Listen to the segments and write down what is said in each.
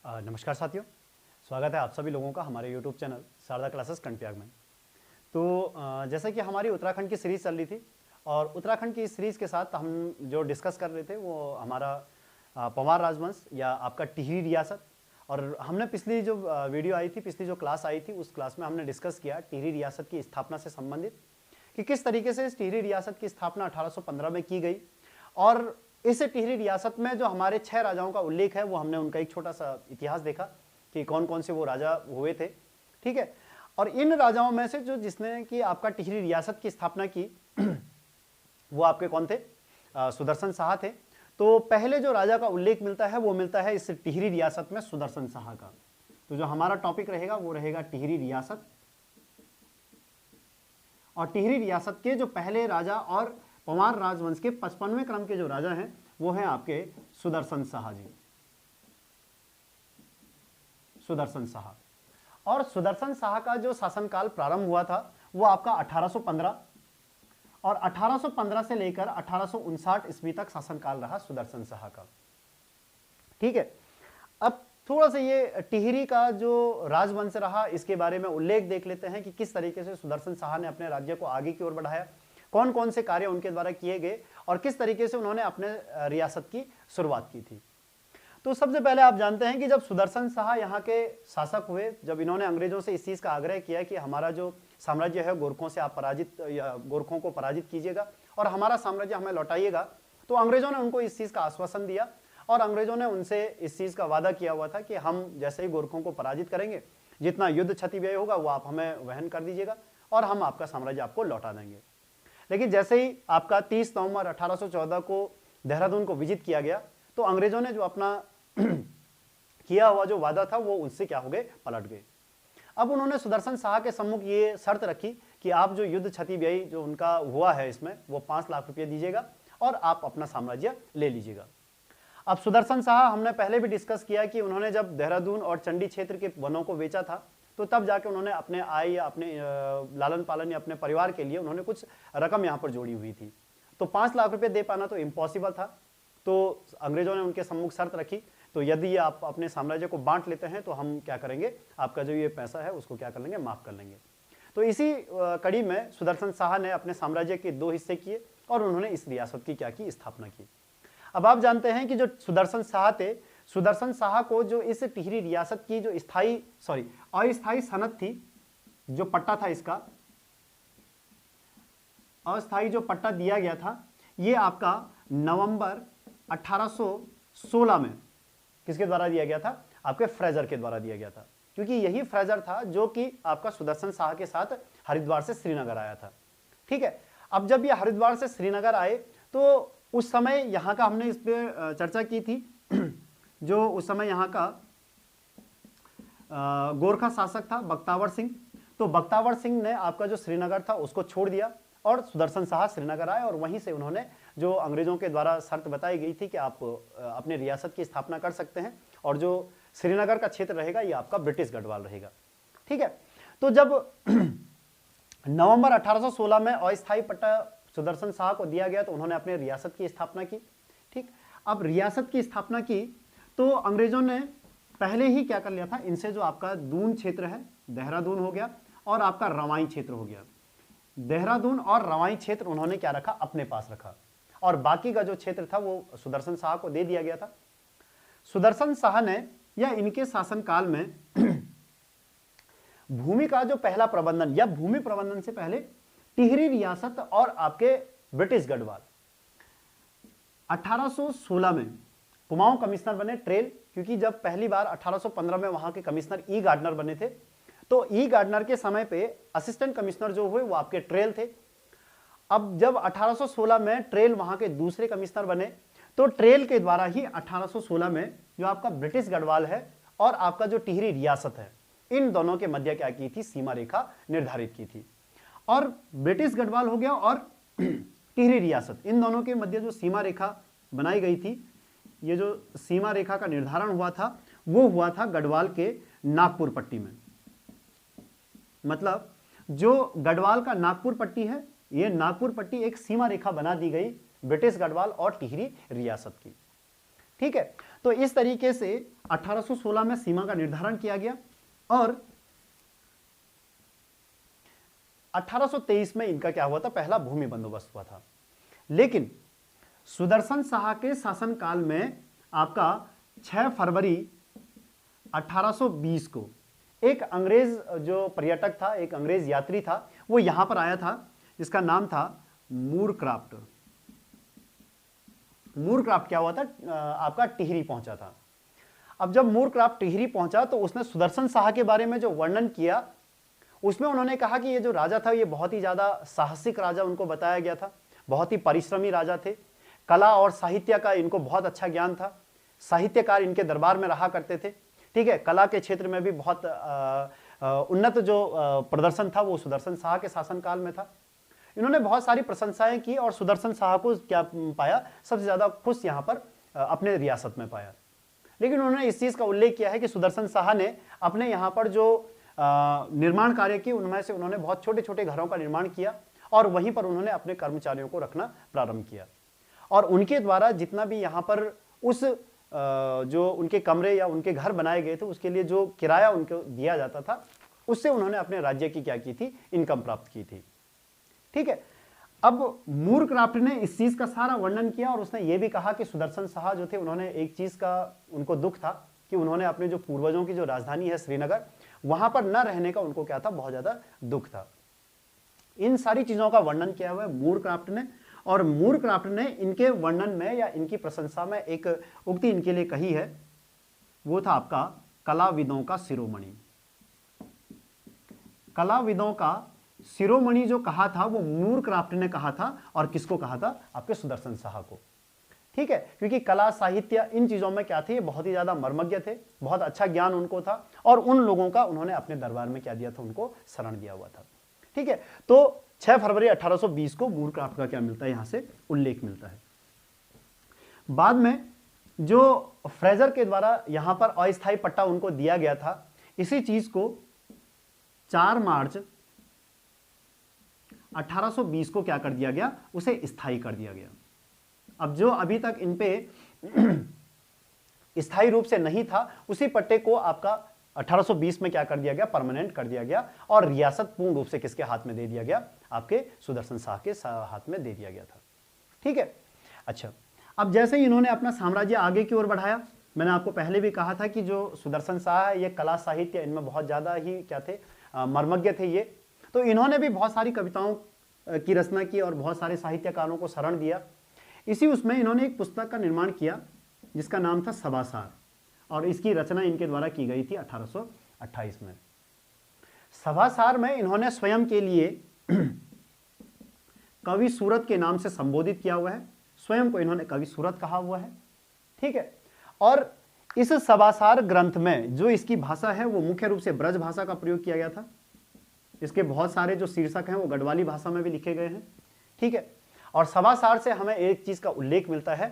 नमस्कार साथियों, स्वागत है आप सभी लोगों का हमारे YouTube चैनल शारदा क्लासेस कंट्याग में। तो जैसे कि हमारी उत्तराखंड की सीरीज़ चल रही थी और उत्तराखंड की सीरीज़ के साथ हम जो डिस्कस कर रहे थे वो हमारा पंवार राजवंश या आपका टिहरी रियासत। और हमने पिछली जो वीडियो आई थी, पिछली जो क्लास आई थी, उस क्लास में हमने डिस्कस किया टिहरी रियासत की स्थापना से संबंधित कि किस तरीके से इस टिहरी रियासत की स्थापना 1815 में की गई। और इस टिहरी रियासत में जो हमारे 6 राजाओं का उल्लेख है वो हमने उनका एक छोटा सा इतिहास देखा कि कौन कौन से वो राजा हुए थे। ठीक है, और इन राजाओं में से जो जिसने कि आपका टिहरी रियासत की स्थापना की वो आपके कौन थे? सुदर्शन शाह थे। तो पहले जो राजा का उल्लेख मिलता है वो मिलता है इस टिहरी रियासत में सुदर्शन शाह का। तो जो हमारा टॉपिक रहेगा वो रहेगा टिहरी रियासत। और टिहरी रियासत के जो पहले राजा और पंवार राजवंश के 55वें क्रम के जो राजा हैं वो हैं आपके सुदर्शन शाह जी, सुदर्शन शाह। और सुदर्शन शाह का जो शासनकाल प्रारंभ हुआ था वो आपका 1815 और 1815 से लेकर 1859 ईस्वी तक शासनकाल रहा सुदर्शन शाह का। ठीक है, अब थोड़ा सा ये टिहरी का जो राजवंश रहा इसके बारे में उल्लेख देख लेते हैं कि किस तरीके से सुदर्शन शाह ने अपने राज्य को आगे की ओर बढ़ाया, कौन कौन से कार्य उनके द्वारा किए गए और किस तरीके से उन्होंने अपने रियासत की शुरुआत की थी। तो सबसे पहले आप जानते हैं कि जब सुदर्शन शाह यहाँ के शासक हुए, जब इन्होंने अंग्रेजों से इस चीज़ का आग्रह किया कि हमारा जो साम्राज्य है गोरखों से आप गोरखों को पराजित कीजिएगा और हमारा साम्राज्य हमें लौटाइएगा, तो अंग्रेजों ने उनको इस चीज़ का आश्वासन दिया और अंग्रेजों ने उनसे इस चीज़ का वादा किया हुआ था कि हम जैसे ही गोरखों को पराजित करेंगे, जितना युद्ध क्षति व्यय होगा वो आप हमें वहन कर दीजिएगा और हम आपका साम्राज्य आपको लौटा देंगे। लेकिन जैसे ही आपका 30 नवंबर 1814 को देहरादून को विजिट किया गया तो अंग्रेजों ने जो अपना किया हुआ जो वादा था वो उनसे क्या हो गए, पलट गए। अब उन्होंने सुदर्शन शाह के सम्मुख ये शर्त रखी कि आप जो युद्ध क्षति व्यय जो उनका हुआ है इसमें वो 5 लाख रुपये दीजिएगा और आप अपना साम्राज्य ले लीजिएगा। अब सुदर्शन शाह हमने पहले भी डिस्कस किया कि उन्होंने जब देहरादून और चंडी क्षेत्र के वनों को बेचा था तो तब जाके उन्होंने अपने आय या अपने लालन पालन या अपने परिवार के लिए उन्होंने कुछ रकम यहाँ पर जोड़ी हुई थी। तो 5 लाख रुपये दे पाना तो इम्पॉसिबल था। तो अंग्रेजों ने उनके सम्मुख शर्त रखी, तो यदि आप अपने साम्राज्य को बांट लेते हैं तो हम क्या करेंगे, आपका जो ये पैसा है उसको क्या कर लेंगे, माफ कर लेंगे। तो इसी कड़ी में सुदर्शन शाह ने अपने साम्राज्य के 2 हिस्से किए और उन्होंने इस रियासत की क्या की, स्थापना की। अब आप जानते हैं कि जो सुदर्शन शाह थे, सुदर्शन शाह को जो इस टिहरी रियासत की जो अस्थायी सनद थी, जो पट्टा था, इसका अस्थायी जो पट्टा दिया गया था ये आपका नवंबर 1816 में किसके द्वारा दिया गया था, आपके फ्रेजर के द्वारा दिया गया था, क्योंकि यही फ्रेजर था जो कि आपका सुदर्शन शाह के साथ हरिद्वार से श्रीनगर आया था। ठीक है, अब जब ये हरिद्वार से श्रीनगर आए तो उस समय यहाँ का हमने इस पर चर्चा की थी, जो उस समय यहाँ का गोरखा शासक था बख्तावर सिंह। तो बख्तावर सिंह ने आपका जो श्रीनगर था उसको छोड़ दिया और सुदर्शन शाह श्रीनगर आए और वहीं से उन्होंने जो अंग्रेजों के द्वारा शर्त बताई गई थी कि आप अपने रियासत की स्थापना कर सकते हैं और जो श्रीनगर का क्षेत्र रहेगा ये आपका ब्रिटिश गढ़वाल रहेगा। ठीक है, तो जब नवंबर 1816 में अस्थायी पट्टा सुदर्शन शाह को दिया गया तो उन्होंने अपने रियासत की स्थापना की। ठीक, अब रियासत की स्थापना की तो अंग्रेजों ने पहले ही क्या कर लिया था, इनसे जो आपका दून क्षेत्र है, देहरादून हो गया और आपका रवाई क्षेत्र हो गया, देहरादून और रवाई क्षेत्र उन्होंने क्या रखा, अपने पास रखा और बाकी का जो क्षेत्र था वो सुदर्शन शाह को दे दिया गया था। सुदर्शन शाह ने या इनके शासनकाल में भूमि का जो पहला प्रबंधन या भूमि प्रबंधन से पहले टिहरी रियासत और आपके ब्रिटिश गढ़वाल 1816 में कुमाऊं कमिश्नर बने, ट्रेल, क्योंकि जब पहली बार 1815 में वहां के कमिश्नर ई गार्डनर बने थे तो ई गार्डनर के समय पे असिस्टेंट कमिश्नर जो हुए वो आपके ट्रेल थे। अब जब 1816 में ट्रेल वहां के दूसरे कमिश्नर बने तो ट्रेल के द्वारा ही 1816 में जो आपका ब्रिटिश गढ़वाल है और आपका जो टिहरी रियासत है इन दोनों के मध्य क्या की थी, सीमा रेखा निर्धारित की थी। और ब्रिटिश गढ़वाल हो गया और टिहरी रियासत, इन दोनों के मध्य जो सीमा रेखा बनाई गई थी, ये जो सीमा रेखा का निर्धारण हुआ था वो हुआ था गढ़वाल के नागपुर पट्टी में। मतलब जो गढ़वाल का नागपुर पट्टी है, ये नागपुर पट्टी एक सीमा रेखा बना दी गई ब्रिटिश गढ़वाल और टिहरी रियासत की। ठीक है, तो इस तरीके से 1816 में सीमा का निर्धारण किया गया और 1823 में इनका क्या हुआ था, पहला भूमि बंदोबस्त हुआ था। लेकिन सुदर्शन शाह के शासनकाल में आपका 6 फरवरी 1820 को एक अंग्रेज जो पर्यटक था, एक अंग्रेज यात्री था, वो यहां पर आया था, जिसका नाम था मूरक्राफ्ट। मूरक्राफ्ट क्या हुआ था, आपका टिहरी पहुंचा था। अब जब मूरक्राफ्ट टिहरी पहुंचा तो उसने सुदर्शन शाह के बारे में जो वर्णन किया, उसमें उन्होंने कहा कि ये जो राजा था ये बहुत ही ज्यादा साहसिक राजा उनको बताया गया था, बहुत ही परिश्रमी राजा थे, कला और साहित्य का इनको बहुत अच्छा ज्ञान था, साहित्यकार इनके दरबार में रहा करते थे। ठीक है, कला के क्षेत्र में भी बहुत उन्नत जो प्रदर्शन था वो सुदर्शन शाह के शासनकाल में था। इन्होंने बहुत सारी प्रशंसाएं की और सुदर्शन शाह को क्या पाया, सबसे ज्यादा खुश यहाँ पर अपने रियासत में पाया। लेकिन उन्होंने इस चीज का उल्लेख किया है कि सुदर्शन शाह ने अपने यहाँ पर जो निर्माण कार्य की, उनमें से उन्होंने बहुत छोटे छोटे घरों का निर्माण किया और वहीं पर उन्होंने अपने कर्मचारियों को रखना प्रारंभ किया और उनके द्वारा जितना भी यहाँ पर उस जो उनके कमरे या उनके घर बनाए गए थे उसके लिए जो किराया उनको दिया जाता था, उससे उन्होंने अपने राज्य की क्या की थी, इनकम प्राप्त की थी। ठीक है, अब मूरक्राफ्ट ने इस चीज का सारा वर्णन किया और उसने ये भी कहा कि सुदर्शन शाह जो थे, उन्होंने एक चीज का उनको दुख था कि उन्होंने अपने जो पूर्वजों की जो राजधानी है श्रीनगर, वहां पर न रहने का उनको क्या था, बहुत ज्यादा दुख था। इन सारी चीजों का वर्णन किया हुआ है मूरक्राफ्ट ने, और मूरक्राफ्ट ने इनके वर्णन में या इनकी प्रशंसा में एक उक्ति इनके लिए कही है, वो था आपका कलाविदों का शिरोमणि। कलाविदों का शिरोमणि जो कहा था वो मूरक्राफ्ट ने कहा था, और किसको कहा था, आपके सुदर्शन शाह को। ठीक है, क्योंकि कला साहित्य इन चीजों में क्या थे, ये बहुत ही ज्यादा मर्मज्ञ थे, बहुत अच्छा ज्ञान उनको था और उन लोगों का उन्होंने अपने दरबार में क्या दिया था, उनको शरण दिया हुआ था। ठीक है, तो 6 फरवरी 1820 को मूरक्राफ्ट का क्या मिलता है, यहां से उल्लेख मिलता है। बाद में जो फ्रेजर के द्वारा यहां पर अस्थायी पट्टा उनको दिया गया था, इसी चीज को 4 मार्च 1820 को क्या कर दिया गया, उसे स्थायी कर दिया गया। अब जो अभी तक इन पे स्थायी रूप से नहीं था, उसी पट्टे को आपका 1820 में क्या कर दिया गया, परमानेंट कर दिया गया और रियासत पूर्ण रूप से किसके हाथ में दे दिया गया, आपके सुदर्शन शाह के हाथ में दे दिया गया था। ठीक है, अच्छा, अब जैसे ही इन्होंने अपना साम्राज्य आगे की ओर बढ़ाया, मैंने आपको पहले भी कहा था कि जो सुदर्शन शाह है ये कला साहित्य इनमें बहुत ज्यादा ही क्या थे, मर्मज्ञ थे ये। तो इन्होंने भी बहुत सारी कविताओं की रचना की और बहुत सारे साहित्यकारों को शरण दिया। इसी उसमें इन्होंने एक पुस्तक का निर्माण किया जिसका नाम था सभासार, और इसकी रचना इनके द्वारा की गई थी 1828 में। सभासार में इन्होंने स्वयं के लिए कवि सूरत के नाम से संबोधित किया हुआ है, स्वयं को इन्होंने कवि सूरत कहा हुआ है। ठीक है, और इस सभासार ग्रंथ में जो इसकी भाषा है वो मुख्य रूप से ब्रज भाषा का प्रयोग किया गया था। इसके बहुत सारे जो शीर्षक हैं वो गढ़वाली भाषा में भी लिखे गए हैं। ठीक है, और सभासार से हमें एक चीज का उल्लेख मिलता है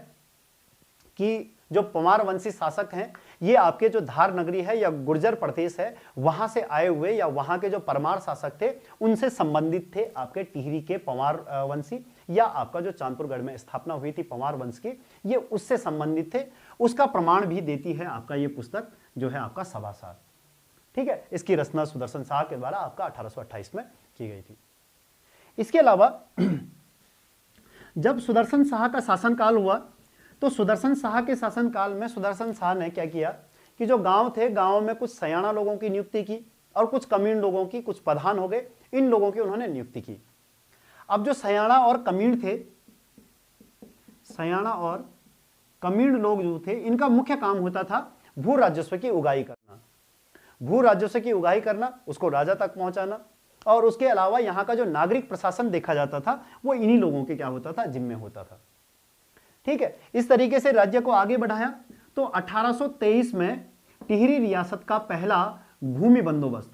कि जो पवार वंशी शासक हैं, ये आपके जो धार नगरी है या गुर्जर प्रदेश है, वहां से आए हुए या वहां के जो परमार शासक थे उनसे संबंधित थे आपके टिहरी के पवार वंशी, या आपका जो चांदपुरगढ़ में स्थापना हुई थी पवार वंश की, ये उससे संबंधित थे। उसका प्रमाण भी देती है आपका ये पुस्तक जो है आपका सभासार। ठीक है, इसकी रचना सुदर्शन शाह के द्वारा आपका 1828 में की गई थी। इसके अलावा जब सुदर्शन शाह का शासनकाल हुआ तो सुदर्शन शाह के शासनकाल में सुदर्शन शाह ने क्या किया कि जो गांव थे, गांव में कुछ सयाना लोगों की नियुक्ति की और कुछ कमीण लोगों की, कुछ प्रधान हो गए, इन लोगों की उन्होंने नियुक्ति की। अब जो सयाना और कमीण थे, सयाना और कमीण लोग जो थे, इनका मुख्य काम होता था भू राजस्व की उगाही करना। भू राजस्व की उगाही करना, उसको राजा तक पहुंचाना, और उसके अलावा यहाँ का जो नागरिक प्रशासन देखा जाता था वो इन्हीं लोगों के क्या होता था, जिम्मे होता था। ठीक है, इस तरीके से राज्य को आगे बढ़ाया। तो 1823 में टिहरी रियासत का पहला भूमि बंदोबस्त,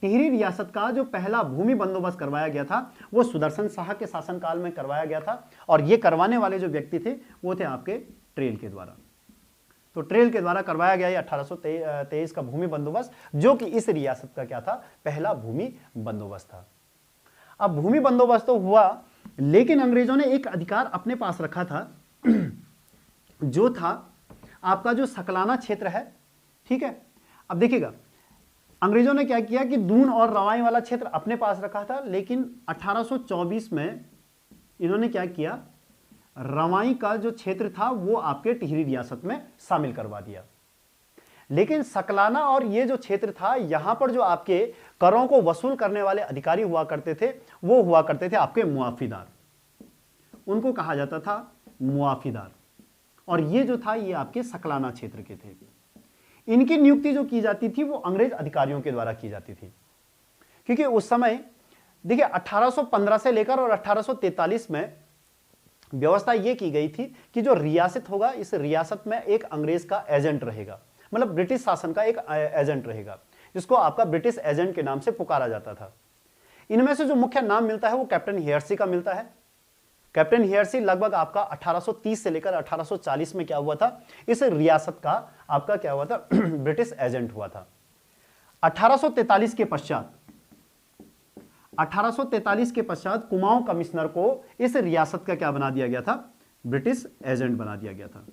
टिहरी रियासत का जो पहला भूमि बंदोबस्त करवाया गया था वो सुदर्शन शाह के शासनकाल में करवाया गया था, और ये करवाने वाले जो व्यक्ति थे वो थे आपके ट्रेल के द्वारा। तो ट्रेल के द्वारा करवाया गया 1823 का भूमि बंदोबस्त, जो कि इस रियासत का क्या था, पहला भूमि बंदोबस्त था। अब भूमि बंदोबस्त तो हुआ, लेकिन अंग्रेजों ने एक अधिकार अपने पास रखा था जो था आपका जो सकलाना क्षेत्र है, ठीक है। अब देखिएगा अंग्रेजों ने क्या किया कि दून और रवाई वाला क्षेत्र अपने पास रखा था, लेकिन 1824 में इन्होंने क्या किया, रवाई का जो क्षेत्र था वो आपके टिहरी रियासत में शामिल करवा दिया। लेकिन सकलाना और ये जो क्षेत्र था, यहां पर जो आपके करों को वसूल करने वाले अधिकारी हुआ करते थे वो हुआ करते थे आपके मुआफीदार, उनको कहा जाता था मुआफीदार। और ये जो था ये आपके सकलाना क्षेत्र के थे। इनकी नियुक्ति जो की जाती थी वो अंग्रेज अधिकारियों के द्वारा की जाती थी, क्योंकि उस समय देखिए 1815 से लेकर और 1843 में व्यवस्था ये की गई थी कि जो रियासत होगा, इस रियासत में एक अंग्रेज का एजेंट रहेगा, मतलब ब्रिटिश शासन का एक एजेंट रहेगा, जिसको आपका ब्रिटिश एजेंट के नाम से पुकारा जाता था। इनमें से जो मुख्य नाम मिलता है वो कैप्टन हेयरसी का मिलता है। कैप्टन हेयरसी लगभग आपका 1830 से लेकर 1840 में क्या हुआ था, इस रियासत का आपका क्या हुआ था, ब्रिटिश एजेंट हुआ था। 1843 के पश्चात कुमाऊं कमिश्नर को इस रियासत का क्या बना दिया गया था, ब्रिटिश एजेंट बना दिया गया था।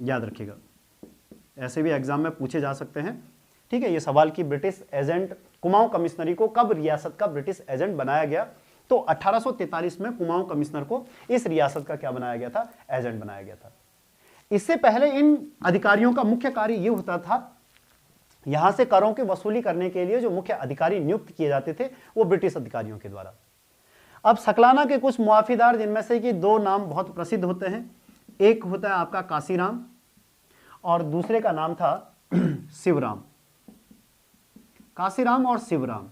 याद रखिएगा, ऐसे भी एग्जाम में पूछे जा सकते हैं, ठीक है, ये सवाल कि ब्रिटिश एजेंट कुमाऊं कमिश्नरी को कब रियासत का ब्रिटिश एजेंट बनाया गया, तो 1843 में कुमाऊं कमिश्नर को इस रियासत का क्या बनाया गया था, एजेंट बनाया गया था। इससे पहले इन अधिकारियों का मुख्य कार्य यह होता था, यहां से करों की वसूली करने के लिए जो मुख्य अधिकारी नियुक्त किए जाते थे वो ब्रिटिश अधिकारियों के द्वारा। अब सकलाना के कुछ मुआफीदार, जिनमें से कि दो नाम बहुत प्रसिद्ध होते हैं, एक होता है आपका काशीराम और दूसरे का नाम था शिवराम। काशीराम और शिवराम,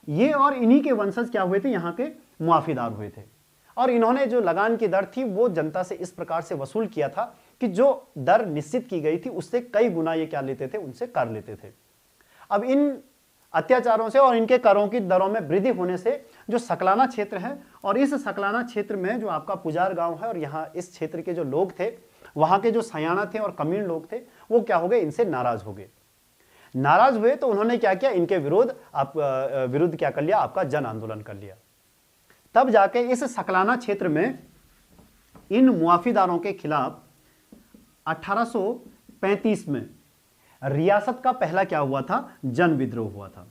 ये और इन्हीं के वंशज क्या हुए थे, यहां के मुआफीदार हुए थे। और इन्होंने जो लगान की दर थी वो जनता से इस प्रकार से वसूल किया था कि जो दर निश्चित की गई थी उससे कई गुना ये क्या लेते थे, उनसे कर लेते थे। अब इन अत्याचारों से और इनके करों की दरों में वृद्धि होने से जो सकलाना क्षेत्र है, और इस सकलाना क्षेत्र में जो आपका पुजार गांव है और यहाँ इस क्षेत्र के जो लोग थे, वहां के जो सयाना थे और कमीण लोग थे, वो क्या हो गए, इनसे नाराज हो गए। नाराज हुए तो उन्होंने क्या किया, इनके विरुद्ध क्या कर लिया, आपका जन आंदोलन कर लिया। तब जाके इस सकलाना क्षेत्र में इन मुआफीदारों के खिलाफ 1835 में रियासत का पहला क्या हुआ था, जन विद्रोह हुआ था।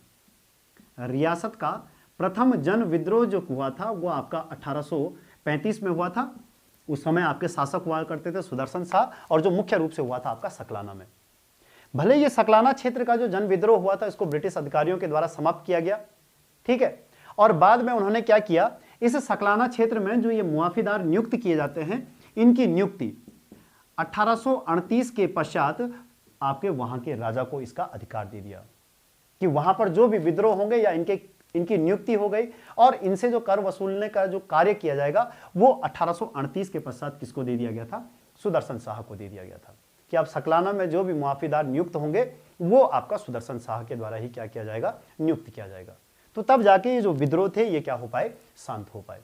रियासत का प्रथम जन विद्रोह जो हुआ था वो आपका 1835 में हुआ था। उस समय आपके शासक हुआ करते थे सुदर्शन शाह, और जो मुख्य रूप से हुआ था आपका सकलाना में। भले ये सकलाना क्षेत्र का जो जन विद्रोह हुआ था इसको ब्रिटिश अधिकारियों के द्वारा समाप्त किया गया, ठीक है। और बाद में उन्होंने क्या किया, इस सकलाना क्षेत्र में जो ये मुआफीदार नियुक्त किए जाते हैं, इनकी नियुक्ति 1838 के पश्चात आपके वहां के राजा को इसका अधिकार दे दिया कि वहां पर जो भी विद्रोह होंगे या इनकी नियुक्ति हो गई और इनसे जो कर वसूलने का जो कार्य किया जाएगा वो 1838 के पश्चात किसको दे दिया गया था, सुदर्शन शाह को दे दिया गया था कि अब सकलाना में जो भी मुआफीदार नियुक्त होंगे वो आपका सुदर्शन शाह के द्वारा ही क्या किया जाएगा, नियुक्त किया जाएगा। तो तब जाके ये जो विद्रोह थे ये क्या हो पाए, शांत हो पाए,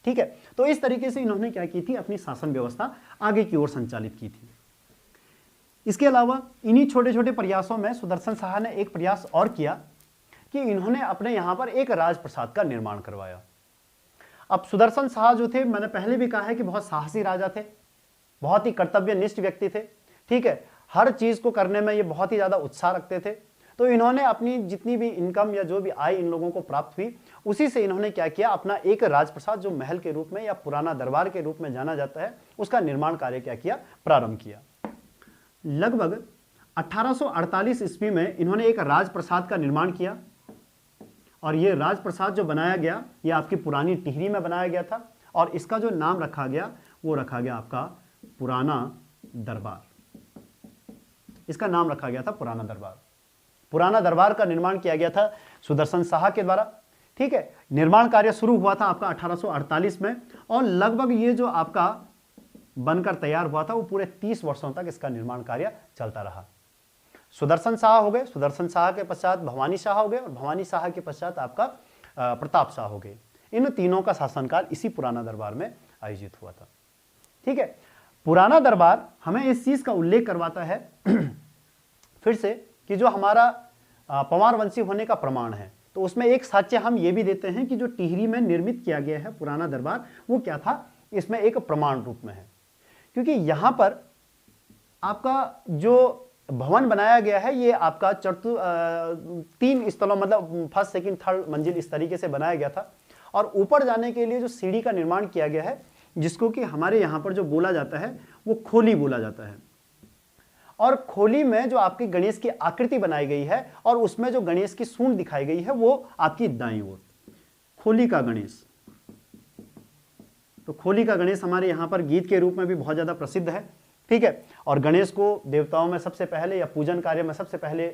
ठीक है। तो इस तरीके से इन्होंने क्या की थी, अपनी शासन व्यवस्था आगे की ओर संचालित की थी। इसके अलावा इन्हीं छोटे छोटे प्रयासों में सुदर्शन शाह ने एक प्रयास और किया कि इन्होंने अपने यहां पर एक राजप्रसाद का निर्माण करवाया। अब सुदर्शन शाह जो थे, मैंने पहले भी कहा है कि बहुत साहसी राजा थे, बहुत ही कर्तव्यनिष्ठ व्यक्ति थे, ठीक है। हर चीज को करने में ये बहुत ही ज्यादा उत्साह रखते थे। तो इन्होंने अपनी जितनी भी इनकम या जो भी आय इन लोगों को प्राप्त हुई, उसी से इन्होंने क्या किया, अपना एक राजप्रसाद जो महल के रूप में या पुराना दरबार के रूप में जाना जाता है, उसका निर्माण कार्य क्या किया, प्रारंभ किया। लगभग 1848 ईस्वी में इन्होंने एक राजप्रसाद का निर्माण किया, और ये राजप्रसाद जो बनाया गया ये आपकी पुरानी टिहरी में बनाया गया था, और इसका जो नाम रखा गया वो रखा गया आपका पुराना दरबार। इसका नाम रखा गया था पुराना दरबार। पुराना दरबार का निर्माण किया गया था सुदर्शन शाह के द्वारा, ठीक है। निर्माण कार्य शुरू हुआ था आपका 1848 में, और लगभग ये जो आपका बनकर तैयार हुआ था वो पूरे 30 वर्षों तक इसका निर्माण कार्य चलता रहा। सुदर्शन शाह हो गए, सुदर्शन शाह के पश्चात भवानी शाह हो गए, और भवानी शाह के पश्चात आपका प्रताप शाह हो गए। इन तीनों का शासनकाल इसी पुराना दरबार में आयोजित हुआ था, ठीक है। पुराना दरबार हमें इस चीज का उल्लेख करवाता है फिर से कि जो हमारा पंवारवंशी होने का प्रमाण है, तो उसमें एक साक्ष्य हम ये भी देते हैं कि जो टिहरी में निर्मित किया गया है पुराना दरबार, वो क्या था, इसमें एक प्रमाण रूप में है। क्योंकि यहां पर आपका जो भवन बनाया गया है ये आपका 3 स्थलों मतलब फर्स्ट सेकंड थर्ड मंजिल इस तरीके से बनाया गया था। और ऊपर जाने के लिए जो सीढ़ी का निर्माण किया गया है, जिसको कि हमारे यहां पर जो बोला जाता है वो खोली बोला जाता है। और खोली में जो आपकी गणेश की आकृति बनाई गई है और उसमें जो गणेश की सूंड दिखाई गई है वो आपकी दाईं ओर, खोली का गणेश। तो खोली का गणेश हमारे यहां पर गीत के रूप में भी बहुत ज्यादा प्रसिद्ध है, ठीक है। और गणेश को देवताओं में सबसे पहले या पूजन कार्य में सबसे पहले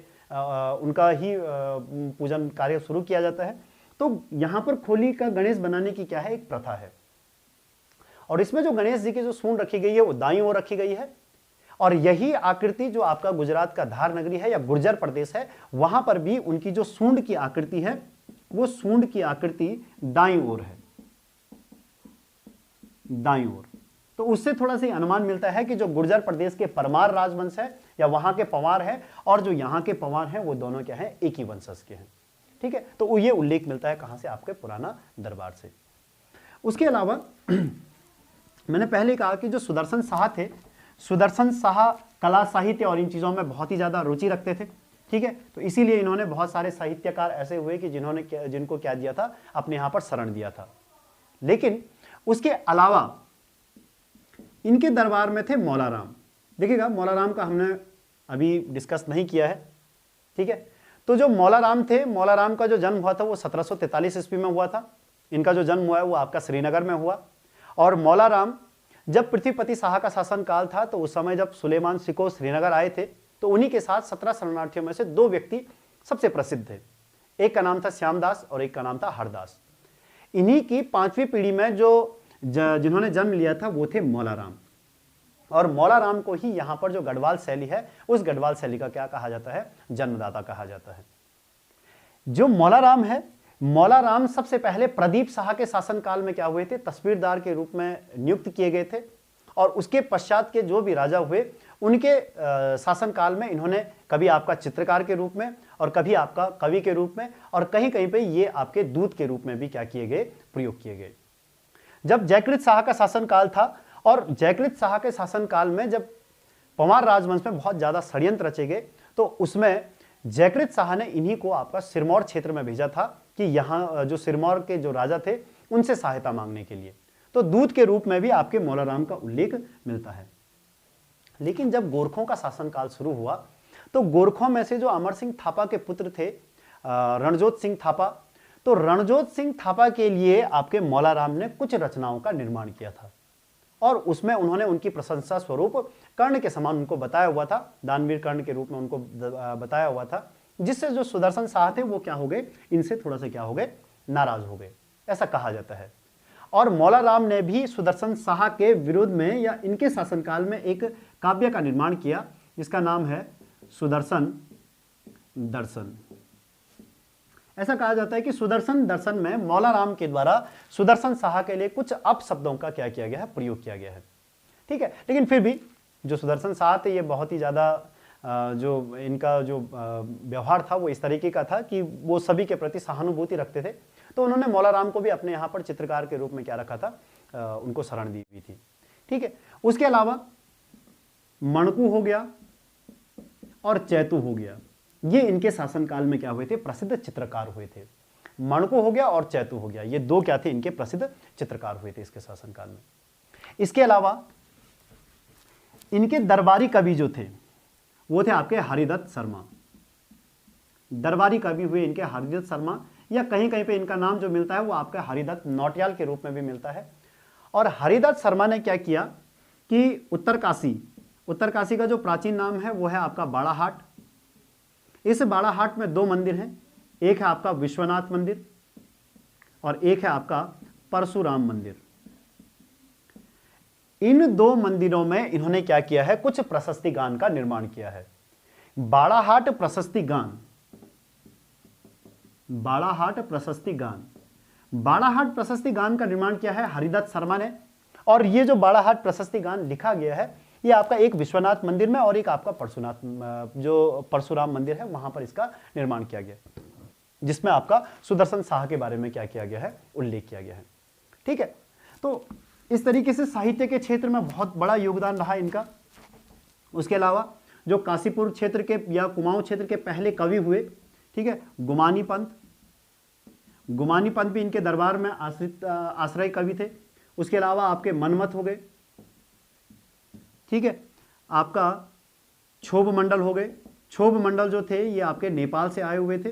उनका ही पूजन कार्य शुरू किया जाता है। तो यहां पर खोली का गणेश बनाने की क्या है, एक प्रथा है। और इसमें जो गणेश जी की जो सूंड रखी गई है वो दाईं ओर रखी गई है। और यही आकृति जो आपका गुजरात का धार नगरी है या गुर्जर प्रदेश है, वहां पर भी उनकी जो सूंड की आकृति है वो सूंड की आकृति दाईं ओर है, दाईं ओर। तो उससे थोड़ा सा अनुमान मिलता है कि जो गुर्जर प्रदेश के परमार राजवंश है या वहां के पंवार है और जो यहां के पंवार हैं वो दोनों क्या है, एक ही वंशज के हैं, ठीक है। तो ये उल्लेख मिलता है कहां से, आपके पुराना दरबार से। उसके अलावा मैंने पहले कहा कि जो सुदर्शन शाह थे, सुदर्शन शाह कला साहित्य और इन चीजों में बहुत ही ज्यादा रुचि रखते थे, ठीक है। तो इसीलिए इन्होंने बहुत सारे साहित्यकार ऐसे हुए कि जिनको क्या दिया था, अपने यहां पर शरण दिया था। लेकिन उसके अलावा इनके दरबार में थे मौलाराम। देखिएगा, मौलाराम का हमने अभी डिस्कस नहीं किया है, ठीक है। तो जो मौलाराम थे, मौलाराम का जो जन्म हुआ था वो 1743 ईस्वी में हुआ था। इनका जो जन्म हुआ है वो आपका श्रीनगर में हुआ। और मौलाराम जब पृथ्वीपति शाह का शासनकाल था तो उस समय जब सुलेमान सिको श्रीनगर आए थे तो उन्हीं के साथ 17 शरणार्थियों में से 2 व्यक्ति सबसे प्रसिद्ध थे। एक का नाम था श्यामदास और एक का नाम था हरदास। इन्हीं की 5वीं पीढ़ी में जिन्होंने जन्म लिया था वो थे मौलाराम। और मौलाराम को ही यहां पर जो गढ़वाल शैली है उस गढ़वाल शैली का क्या कहा जाता है, जन्मदाता कहा जाता है। जो मौलाराम है, मौलाराम सबसे पहले प्रदीप शाह के शासनकाल में क्या हुए थे, तस्वीरदार के रूप में नियुक्त किए गए थे। और उसके पश्चात के जो भी राजा हुए उनके शासनकाल में इन्होंने कभी आपका चित्रकार के रूप में और कभी आपका कवि के रूप में और कहीं कहीं पे ये आपके दूत के रूप में भी क्या किए गए, प्रयोग किए गए। जब जयकृत शाह का शासनकाल था और जयकृत शाह के शासनकाल में जब पंवार राजवंश में बहुत ज्यादा षड्यंत्र रचे गए तो उसमें जयकृत शाह ने इन्हीं को आपका सिरमौर क्षेत्र में भेजा था कि यहाँ जो सिरमौर के जो राजा थे उनसे सहायता मांगने के लिए। तो दूत के रूप में भी आपके मौलाराम का उल्लेख मिलता है। लेकिन जब गोरखों का शासनकाल शुरू हुआ तो गोरखों में से जो अमर सिंह थापा के पुत्र थे रणजोत सिंह थापा, तो रणजोत सिंह थापा के लिए आपके मौलाराम ने कुछ रचनाओं का निर्माण किया था और उसमें उन्होंने उनकी प्रशंसा स्वरूप कर्ण के समान उनको बताया हुआ था, दानवीर कर्ण के रूप में उनको बताया हुआ था, जिससे जो सुदर्शन शाह थे वो क्या हो गए, इनसे थोड़ा सा क्या हो गए, नाराज हो गए, ऐसा कहा जाता है। और मौलाराम ने भी सुदर्शन शाह के विरोध में या इनके शासनकाल में एक काव्य का निर्माण किया जिसका नाम है सुदर्शन दर्शन। ऐसा कहा जाता है कि सुदर्शन दर्शन में मौलाराम के द्वारा सुदर्शन शाह के लिए कुछ अपशब्दों का क्या किया गया है, प्रयोग किया गया है, ठीक है। लेकिन फिर भी जो सुदर्शन शाह थे ये बहुत ही ज्यादा जो इनका जो व्यवहार था वो इस तरीके का था कि वो सभी के प्रति सहानुभूति रखते थे। तो उन्होंने मौलाराम को भी अपने यहाँ पर चित्रकार के रूप में क्या रखा था, उनको शरण दी हुई थी, ठीक है। उसके अलावा मणकू हो गया और चैतू हो गया, ये इनके शासनकाल में क्या हुए थे, प्रसिद्ध चित्रकार हुए थे। मणकू हो गया और चैतू हो गया, ये 2 क्या थे, इनके प्रसिद्ध चित्रकार हुए थे इसके शासनकाल में। इसके अलावा इनके दरबारी कवि जो थे वो थे आपके हरिदत्त शर्मा। दरबारी कवि हुए इनके हरिदत्त शर्मा, या कहीं कहीं पे इनका नाम जो मिलता है वो आपका हरिदत्त नौटियाल के रूप में भी मिलता है। और हरिदत्त शर्मा ने क्या किया कि उत्तरकाशी का जो प्राचीन नाम है वो है आपका बाड़ाहाट। इस बाड़ाहाट में 2 मंदिर हैं, एक है आपका विश्वनाथ मंदिर और एक है आपका परशुराम मंदिर। इन 2 मंदिरों में इन्होंने क्या किया है, कुछ प्रशस्ति गान का निर्माण किया है। बाड़ाहाट प्रशस्ति गान, बाड़ाहाट प्रशस्ति गान, बाड़ाहाट प्रशस्ति गान का निर्माण किया है हरिदत्त शर्मा ने। और ये जो बाड़ाहाट प्रशस्ति गान लिखा गया है ये आपका एक विश्वनाथ मंदिर में और एक आपका जो परशुराम मंदिर है वहां पर इसका निर्माण किया गया, जिसमें आपका सुदर्शन शाह के बारे में क्या किया गया है, उल्लेख किया गया है, ठीक है। तो इस तरीके से साहित्य के क्षेत्र में बहुत बड़ा योगदान रहा इनका। उसके अलावा जो काशीपुर क्षेत्र के या कुमाऊं क्षेत्र के पहले कवि हुए, ठीक है, गुमानी पंत भी इनके दरबार में आश्रय कवि थे। उसके अलावा आपके मनमत हो गए, ठीक है, आपका क्षोभ मंडल हो गए। क्षोभ मंडल जो थे ये आपके नेपाल से आए हुए थे,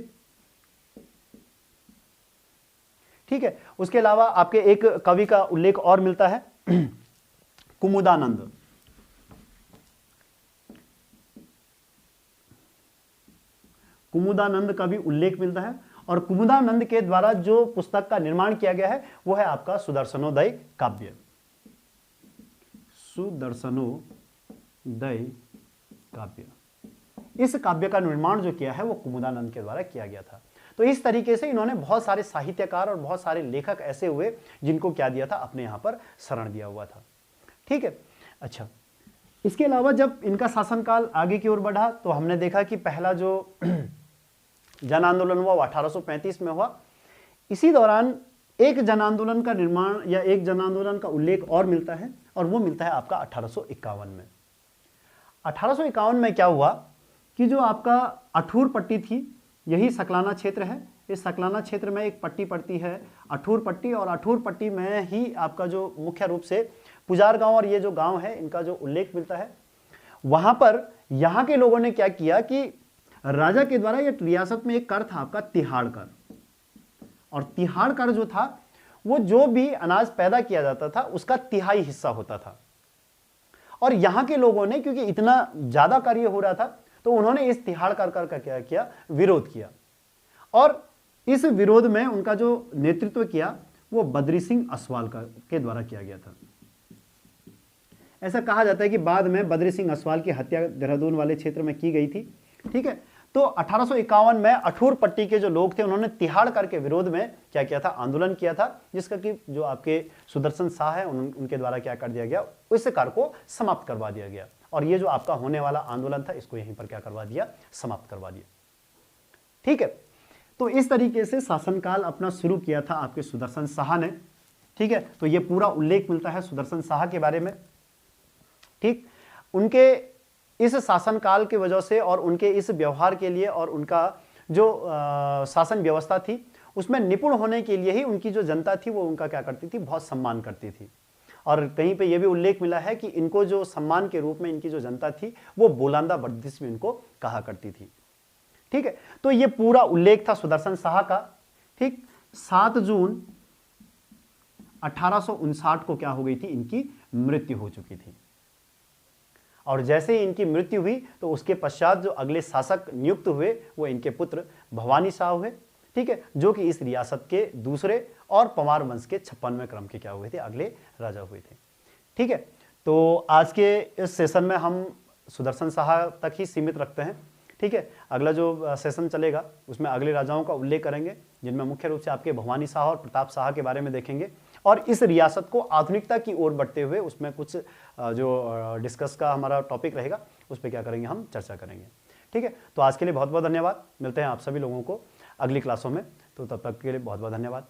ठीक है। उसके अलावा आपके एक कवि का उल्लेख और मिलता है, कुमुदानंद। कुमुदानंद का भी उल्लेख मिलता है और कुमुदानंद के द्वारा जो पुस्तक का निर्माण किया गया है वो है आपका सुदर्शनोदय काव्य। सुदर्शनोदय काव्य, इस काव्य का निर्माण जो किया है वो कुमुदानंद के द्वारा किया गया था। तो इस तरीके से इन्होंने बहुत सारे साहित्यकार और बहुत सारे लेखक ऐसे हुए जिनको क्या दिया था, अपने यहां पर शरण दिया हुआ था, ठीक है। अच्छा, इसके अलावा जब इनका शासनकाल आगे की ओर बढ़ा तो हमने देखा कि पहला जो जन आंदोलन हुआ वो 1835 में हुआ। इसी दौरान एक जन आंदोलन का निर्माण या एक जन आंदोलन का उल्लेख और मिलता है और वो मिलता है आपका 1851 में। 1851 में क्या हुआ कि जो आपका अठूर पट्टी थी, यही सकलाना क्षेत्र है, इस सकलाना क्षेत्र में एक पट्टी पड़ती है अठूर पट्टी, और अठूर पट्टी में ही आपका जो मुख्य रूप से पुजार गांव और ये जो गांव है इनका जो उल्लेख मिलता है। वहां पर यहां के लोगों ने क्या किया कि राजा के द्वारा ये रियासत में एक कर था आपका तिहाड़ कर, और तिहाड़ कर जो था वो जो भी अनाज पैदा किया जाता था उसका तिहाई हिस्सा होता था। और यहां के लोगों ने क्योंकि इतना ज्यादा कार्य हो रहा था तो उन्होंने इस तिहाड़ कर का क्या किया, विरोध किया, और इस विरोध में उनका जो नेतृत्व किया वो बद्री सिंह असवाल के द्वारा किया गया था। ऐसा कहा जाता है कि बाद में बद्री सिंह असवाल की हत्या देहरादून वाले क्षेत्र में की गई थी, ठीक है। तो 1851 में अठूर पट्टी के जो लोग थे उन्होंने तिहाड़ कर के विरोध में क्या किया था, आंदोलन किया था, जिसका कि जो आपके सुदर्शन शाह है उनके द्वारा क्या कर दिया गया, उस कर को समाप्त करवा दिया गया। और ये जो आपका होने वाला आंदोलन था इसको यहीं पर क्या करवा दिया, समाप्त करवा दिया, ठीक है। तो इस तरीके से शासनकाल अपना शुरू किया था आपके सुदर्शन शाह ने, ठीक है। तो ये पूरा उल्लेख मिलता है सुदर्शन शाह के बारे में, ठीक। उनके इस शासनकाल की वजह से और उनके इस व्यवहार के लिए और उनका जो शासन व्यवस्था थी उसमें निपुण होने के लिए ही उनकी जो जनता थी वो उनका क्या करती थी, बहुत सम्मान करती थी। और कहीं पे ये भी उल्लेख मिला है कि इनको जो सम्मान के रूप में इनकी जो जनता थी वो बोलांदा बर्दिश में इनको कहा करती थी, ठीक है। तो ये पूरा उल्लेख था सुदर्शन शाह का, ठीक। 7 जून 1859 को क्या हो गई थी, इनकी मृत्यु हो चुकी थी। और जैसे ही इनकी मृत्यु हुई तो उसके पश्चात जो अगले शासक नियुक्त हुए वो इनके पुत्र भवानी शाह हुए, ठीक है, जो कि इस रियासत के दूसरे और पंवार वंश के 56वें क्रम के क्या हुए थे, अगले राजा हुए थे, ठीक है। तो आज के इस सेशन में हम सुदर्शन शाह तक ही सीमित रखते हैं, ठीक है। अगला जो सेशन चलेगा उसमें अगले राजाओं का उल्लेख करेंगे, जिनमें मुख्य रूप से आपके भवानी शाह और प्रताप शाह के बारे में देखेंगे, और इस रियासत को आधुनिकता की ओर बढ़ते हुए उसमें कुछ जो डिस्कस का हमारा टॉपिक रहेगा उस पर क्या करेंगे, हम चर्चा करेंगे, ठीक है। तो आज के लिए बहुत बहुत धन्यवाद, मिलते हैं आप सभी लोगों को अगली क्लासों में, तो तब तक के लिए बहुत बहुत धन्यवाद।